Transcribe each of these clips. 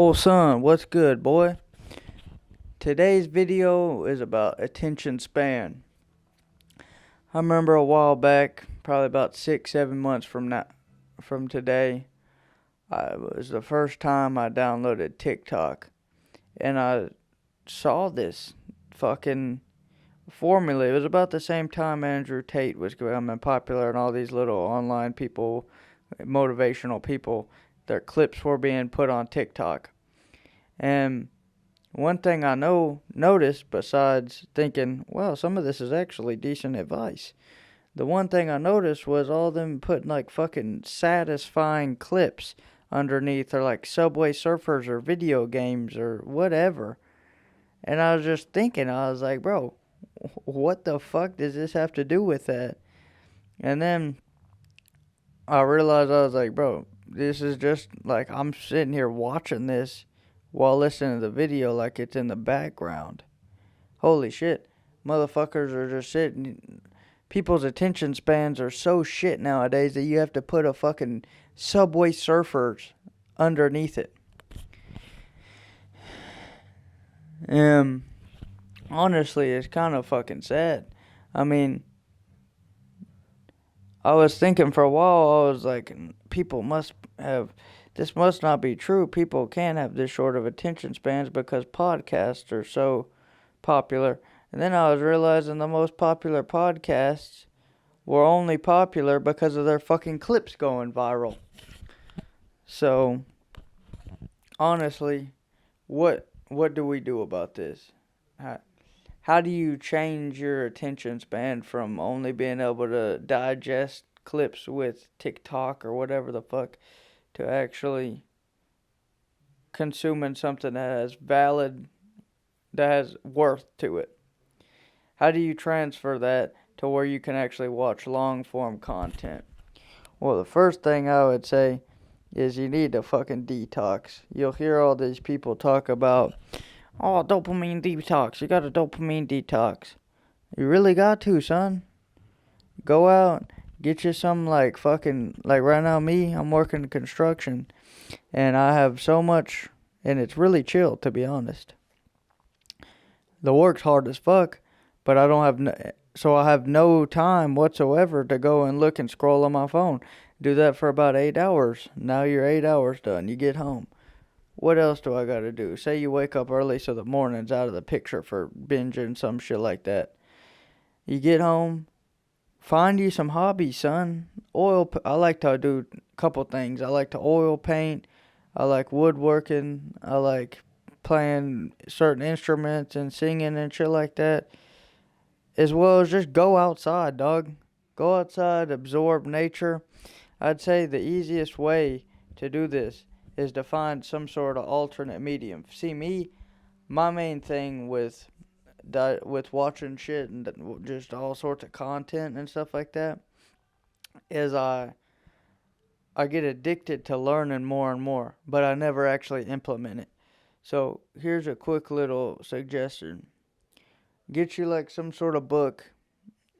Oh son, what's good, boy? Today's video is about attention span. I remember a while back, probably about 6, 7 months from today, it was the first time I downloaded TikTok, and I saw this fucking formula. It was about the same time Andrew Tate was becoming popular, and all these little online people, motivational people, their clips were being put on TikTok, and one thing I noticed besides thinking, well, some of this is actually decent advice. The one thing I noticed was all them putting like fucking satisfying clips underneath, or like Subway Surfers or video games or whatever. And I was just thinking, I was like, bro, what the fuck does this have to do with that? And then I realized, I was like, bro, this is just like I'm sitting here watching this while listening to the video like it's in the background. Holy shit. Motherfuckers are just sitting. People's attention spans are so shit nowadays that you have to put a fucking Subway Surfers underneath it. Honestly, it's kind of fucking sad. I mean, I was thinking for a while, I was like, people must have, this must not be true. People can't have this short of attention spans because podcasts are so popular. And then I was realizing the most popular podcasts were only popular because of their fucking clips going viral. So, honestly, what do we do about this? How do you change your attention span from only being able to digest clips with TikTok or whatever the fuck to actually consuming something that has worth to it? How do you transfer that to where you can actually watch long form content? Well, the first thing I would say is you need to fucking detox. You'll hear all these people talk about, oh, dopamine detox. You got a dopamine detox. You really got to, son. Go out, get you some like fucking, like right now me, I'm working construction and I have so much, and it's really chill to be honest. The work's hard as fuck, but so I have no time whatsoever to go and look and scroll on my phone. Do that for about 8 hours. Now you're 8 hours done. You get home. What else do I gotta do? Say you wake up early so the morning's out of the picture for binging some shit like that. You get home, find you some hobbies, son. I like to do a couple things. I like to oil paint. I like woodworking. I like playing certain instruments and singing and shit like that. As well as just go outside, dog. Go outside, absorb nature. I'd say the easiest way to do this is to find some sort of alternate medium. See, my main thing with watching shit and just all sorts of content and stuff like that is I get addicted to learning more and more, but I never actually implement it. So here's a quick little suggestion. Get you like some sort of book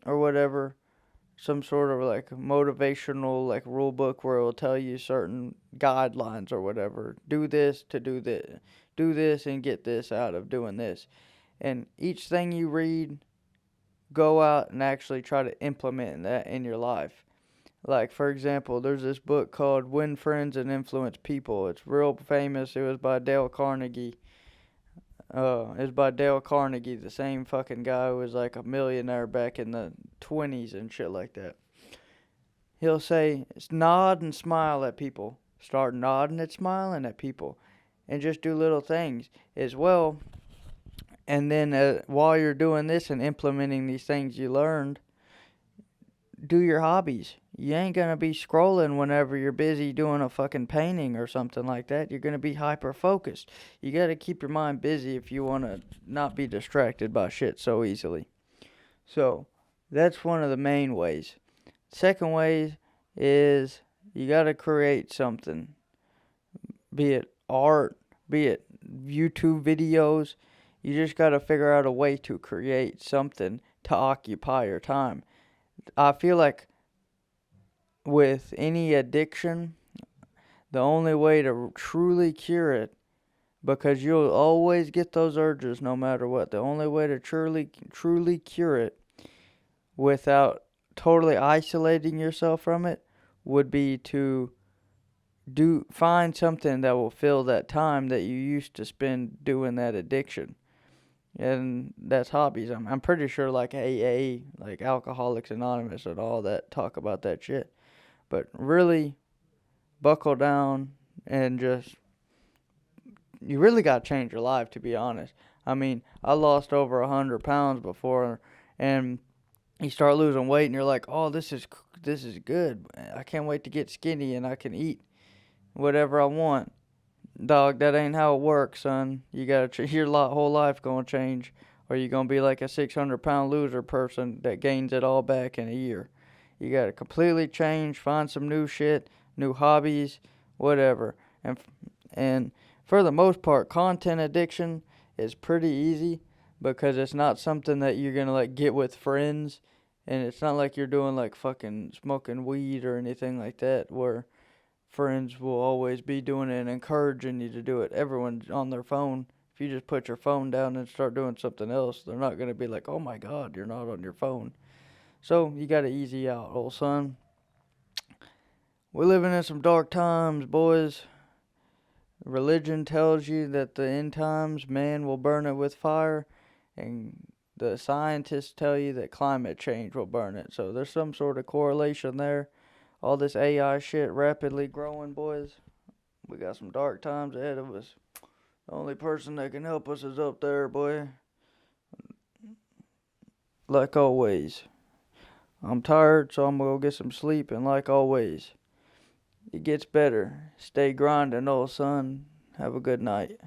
or whatever, some sort of like motivational like rule book where it will tell you certain guidelines or whatever. Do this to do this. Do this and get this out of doing this. And each thing you read, go out and actually try to implement that in your life. Like, for example, there's this book called Win Friends and Influence People. It's real famous. It was by Dale Carnegie. It's by Dale Carnegie, the same fucking guy who was like a millionaire back in the 20s and shit like that. He'll say, nod and smile at people. Start nodding and smiling at people. And just do little things as well. And then while you're doing this and implementing these things you learned, do your hobbies. You ain't gonna be scrolling whenever you're busy doing a fucking painting or something like that. You're gonna be hyper focused. You gotta keep your mind busy if you wanna not be distracted by shit so easily. So, that's one of the main ways. Second way is you gotta create something. Be it art, be it YouTube videos. You just gotta figure out a way to create something to occupy your time. I feel like with any addiction, the only way to truly cure it because you'll always get those urges no matter what. The only way to truly cure it without totally isolating yourself from it would be to find something that will fill that time that you used to spend doing that addiction. And that's hobbies. I'm pretty sure like AA, like Alcoholics Anonymous and all that talk about that shit. But really buckle down and just, you really got to change your life, to be honest. I mean, I lost over 100 pounds before, and you start losing weight and you're like, oh, this is good. I can't wait to get skinny and I can eat whatever I want. Dog, that ain't how it works, son. You gotta your whole life gonna change, or you gonna be like a 600-pound loser person that gains it all back in a year. You gotta completely change, find some new shit, new hobbies, whatever. And for the most part, content addiction is pretty easy because it's not something that you're gonna like get with friends, and it's not like you're doing like fucking smoking weed or anything like that where friends will always be doing it and encouraging you to do it. Everyone's on their phone. If you just put your phone down and start doing something else, they're not going to be like, oh my God, you're not on your phone. So you got to easy out, old son. We're living in some dark times, boys. Religion tells you that the end times, man will burn it with fire, and the scientists tell you that climate change will burn it. So there's some sort of correlation there. All this AI shit rapidly growing, boys. We got some dark times ahead of us. The only person that can help us is up there, boy. Like always. I'm tired, so I'm gonna go get some sleep, and like always, it gets better. Stay grinding, old son. Have a good night.